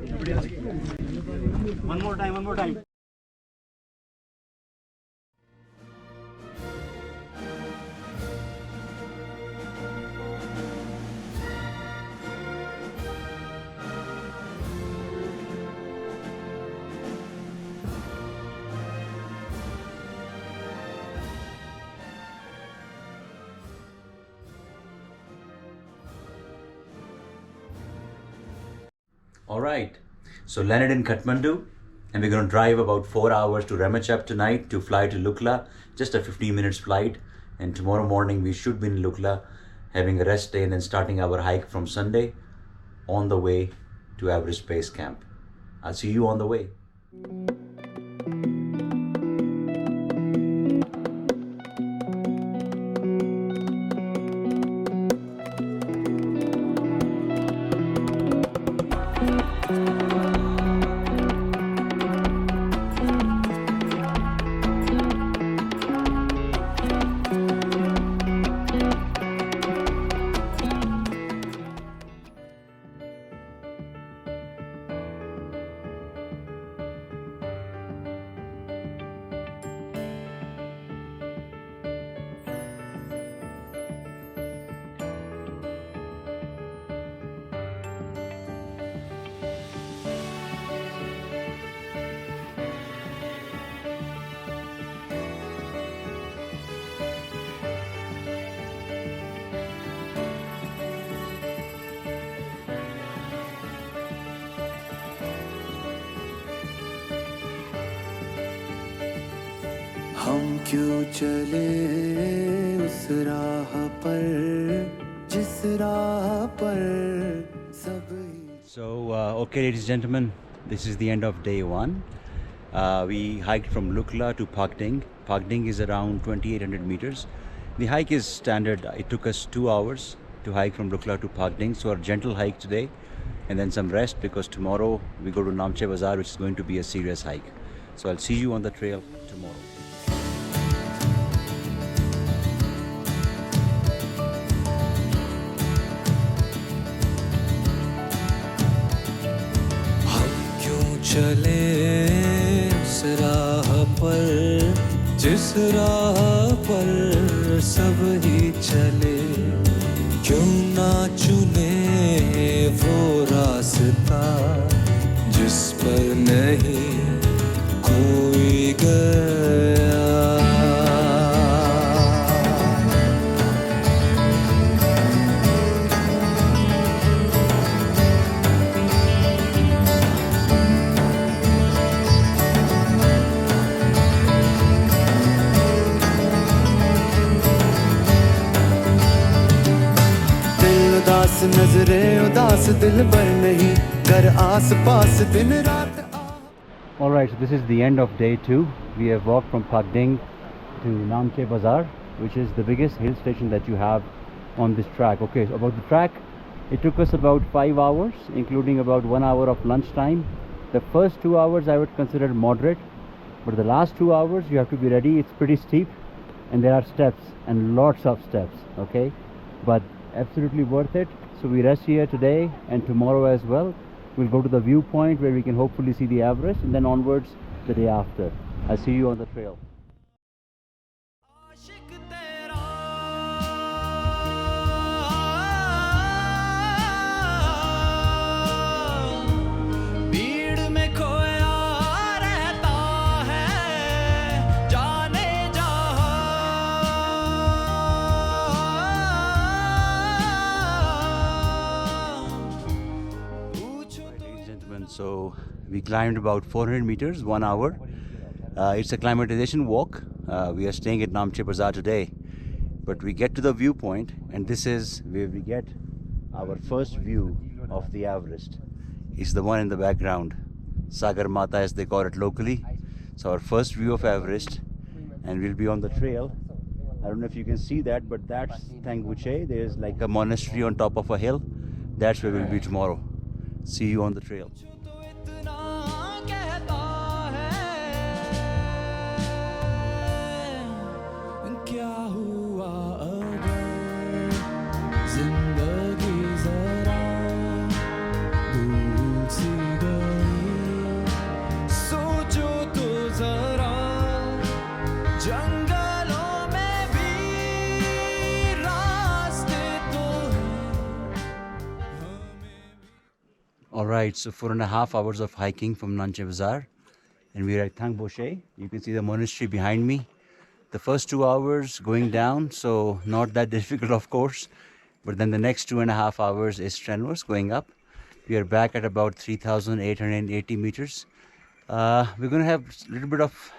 One more time, one more time. Alright, so landed in Khatmandu and we're going to drive about 4 hours to Ramachap tonight to fly to Lukla, just a 15 minutes flight, and tomorrow morning we should be in Lukla having a rest day and then starting our hike from Sunday on the way to Everest Base Camp. I'll see you on the way. हम क्यों चले उस राह पर जिस राह पर सब So, okay ladies and gentlemen, this is the end of day one. We hiked from Lukla to Phakding. Phakding is around 2800 meters. The hike is standard. It took us 2 hours to hike from Lukla to Phakding. So a gentle hike today and then some rest because tomorrow we go to Namche Bazaar, which is going to be a serious hike. So I'll see you on the trail tomorrow. चले उस राह पर जिस राह पर सब ही चले क्यों ना चुने वो रास्ता जिस पर नहीं कोई गया उदास नजरें उदास दिल भर नहीं घर आस पास दिन रात. Alright, so this is the end of day 2. We have walked from Phakding to Namche Bazaar, which is the biggest hill station that you have on this track. Okay, so about the track, it took us about 5 hours, including about 1 hour of lunch time. The first 2 hours I would consider moderate, but the last 2 hours you have to be ready. It's pretty steep and there are steps and lots of steps, okay, but absolutely worth it. So we rest here today and tomorrow as well. We'll go to the viewpoint where we can hopefully see the Everest and then onwards the day after. I'll see you on the trail. So we climbed about 400 meters, 1 hour. It's a climatization walk. We are staying at Namche Bazaar today, but we get to the viewpoint and this is where we get our first view of the Everest. It's the one in the background, Sagarmatha as they call it locally. So our first view of Everest, and we'll be on the trail. I don't know if you can see that, but that's Tengboche. There's like a monastery on top of a hill. That's where we'll be tomorrow. See you on the trail. जिंदगी जरा भूल सी गई Alright, so 4.5 hours of hiking from Namche Bazaar, and we're at Tengboche. You can see the monastery behind me. The first 2 hours going down, so not that difficult of course, but then the next 2.5 hours is strenuous going up. We are back at about 3,880 meters. We're going to have a little bit of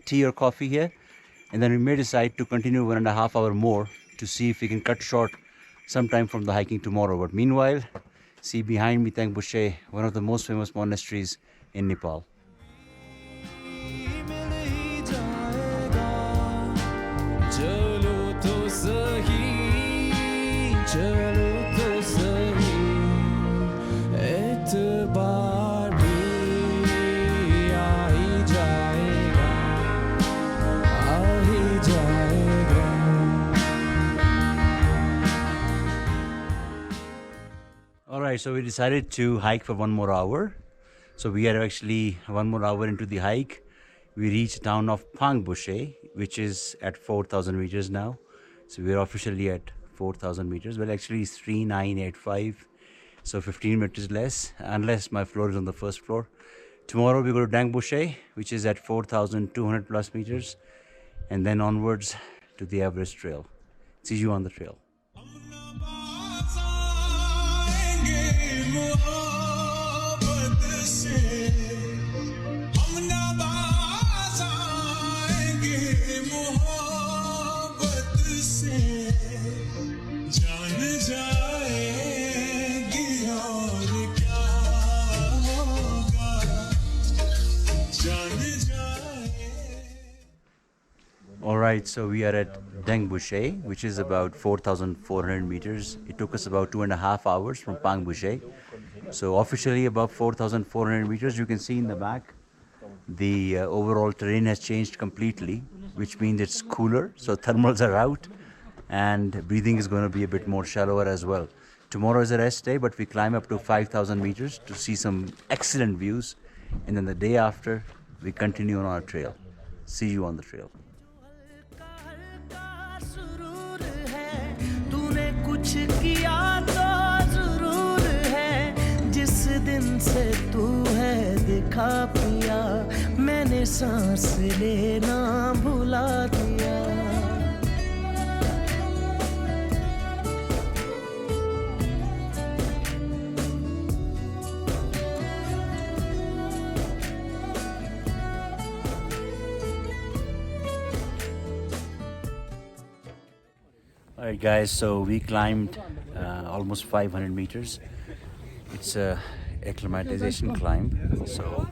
tea or coffee here, and then we may decide to continue 1.5 hours more to see if we can cut short sometime from the hiking tomorrow. But meanwhile, see behind me Tengboche, one of the most famous monasteries in Nepal. Alright, so we decided to hike for 1 more hour. So we are actually 1 more hour into the hike. We reached the town of Pangboche, which is at 4,000 meters now. So we are officially at 4,000 meters. Well, actually it's 3,985. So 15 meters less, unless my floor is on the first floor. Tomorrow we go to Dingboche, which is at 4,200 plus meters. And then onwards to the Everest trail. See you on the trail. Alright, so we are at Dingboche, which is about 4,400 meters. It took us about 2.5 hours from Pangboche. So officially above 4,400 meters, you can see in the back, the overall terrain has changed completely, which means it's cooler. So thermals are out and breathing is going to be a bit more shallower as well. Tomorrow is a rest day, but we climb up to 5,000 meters to see some excellent views. And then the day after, we continue on our trail. See you on the trail. दिन से तू है दिखा पिया मैंने सांस लेना भुला दिया Alright guys, so we climbed almost 500 meters. It's a acclimatization climb, so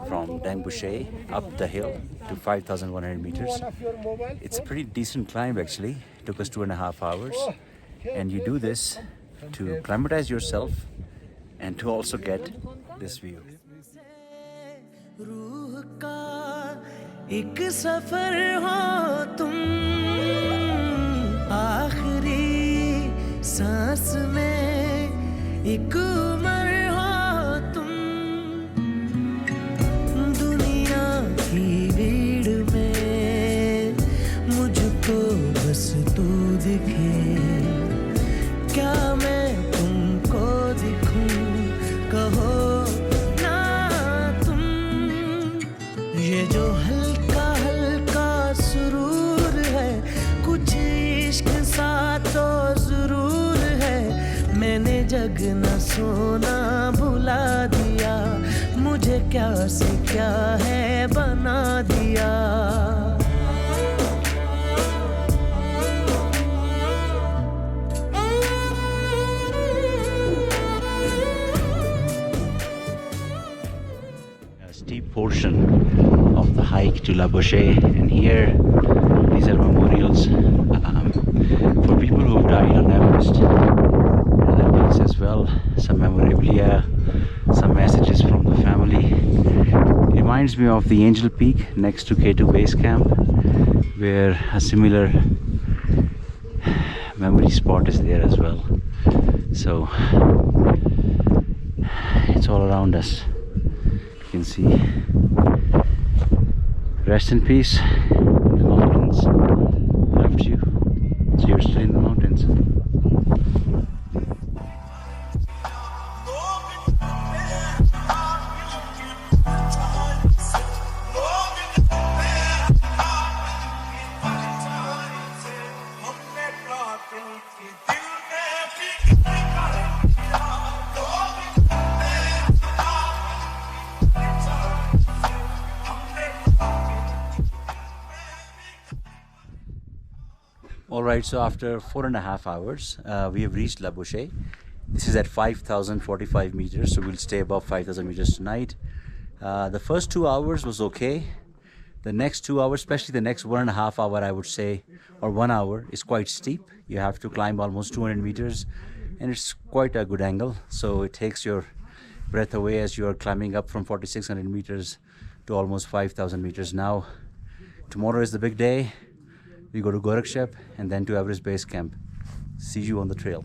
from Dingboche up the hill to 5,100 meters. It's a pretty decent climb actually. It took us 2.5 hours, and you do this to climatize yourself and to also get this view. एक सफर हो तुम आखिरी सांस में एक उम्र हो तुम दुनिया की भीड़ में मुझको बस तू दिखे क्या मैं तुमको दिखूं कहो ना तुम ये जो हल्का हल्का सुरूर है कुछ इश्क सा तो जरूर है मैंने जगना सोना भुला दिया मुझे क्या से क्या है बना दिया A steep portion of the hike to Lobuche, and here these are memorials for people who have died on Everest. Other peaks as well, some memorabilia, some messages from the family. It reminds me of the Angel Peak next to K2 Base Camp, where a similar memory spot is there as well. So it's all around us. You can see. Rest in peace. The mountains left you, so you're still in the mountains. Alright, so after 4.5 hours, we have reached Lobuche. This is at 5,045 meters, so we'll stay above 5,000 meters tonight. The first 2 hours was okay. The next 2 hours, especially the next 1.5 hour, I would say, or 1 hour, is quite steep. You have to climb almost 200 meters, and it's quite a good angle. So it takes your breath away as you are climbing up from 4,600 meters to almost 5,000 meters now. Tomorrow is the big day. We go to Gorakshep and then to Everest Base Camp. See you on the trail.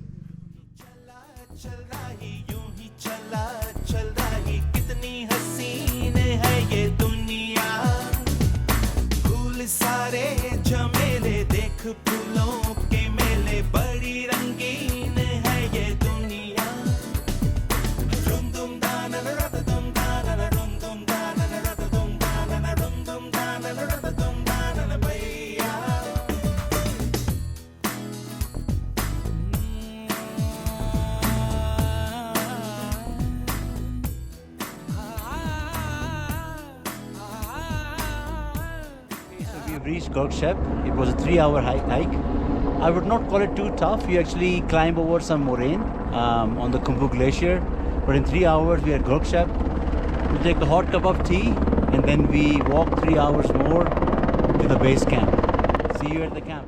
Reached Gorakshep. It was a 3-hour hike. I would not call it too tough. You actually climb over some moraine on the Khatmandu glacier, but in 3 hours we are at Gorakshep. We take a hot cup of tea and then we walk 3 hours more to the base camp. See you at the camp.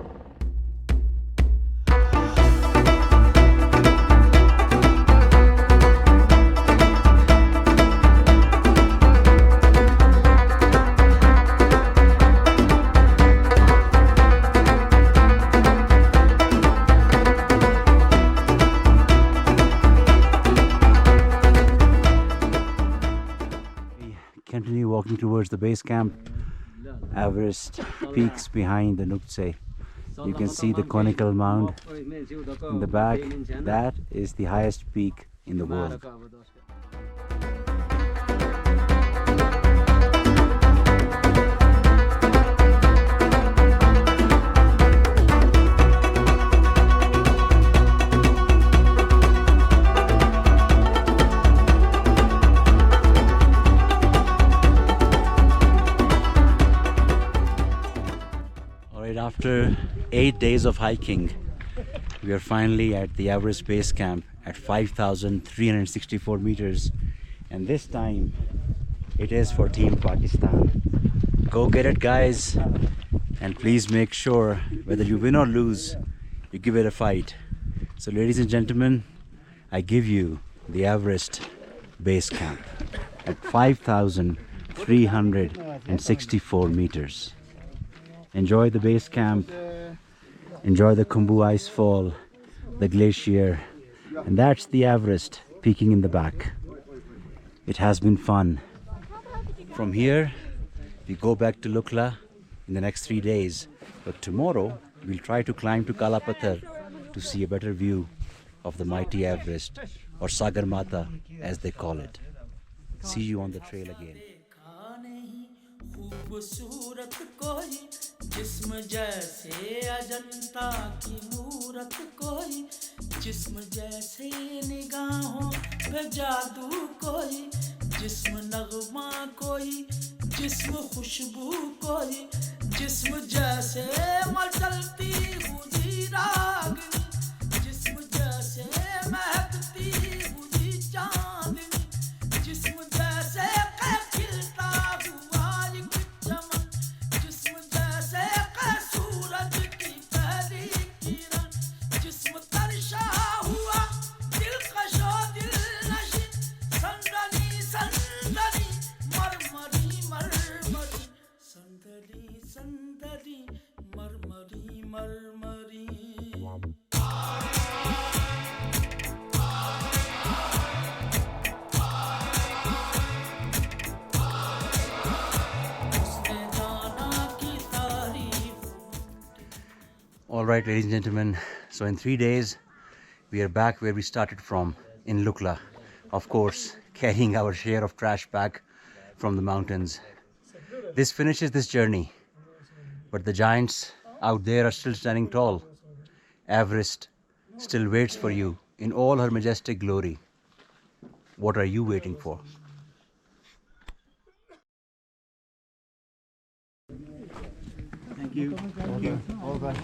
Continue walking towards the base camp. Everest peaks behind the Nukse. You can see the conical mound in the back. That is the highest peak in the world. After 8 days of hiking, we are finally at the Everest Base Camp at 5,364 meters, and this time it is for Team Pakistan. Go get it, guys, and please make sure whether you win or lose, you give it a fight. So ladies and gentlemen, I give you the Everest Base Camp at 5,364 meters. Enjoy the base camp, enjoy the Khumbu ice fall, the glacier, and that's the Everest peeking in the back. It has been fun. From here, we go back to Lukla in the next 3 days, but tomorrow we'll try to climb to Patthar to see a better view of the mighty Everest, or Sagarmatha as they call it. See you on the trail again. खूबसूरत कोई जिस्म जैसे अजंता की मूरत कोई जिस्म जैसे निगाहों पे जादू कोई जिस्म नगमा कोई जिस्म खुशबू कोई जिस्म जैसे मचलती हुई रागनी जिस्म जैसे महकती हुई चांदनी जिस्म जैसे Alright, ladies and gentlemen, so in 3 days we are back where we started from, in Lukla. Of course, carrying our share of trash back from the mountains. This finishes this journey, but the giants out there are still standing tall. Everest still waits for you in all her majestic glory. What are you waiting for? Thank you. Thank you. All right.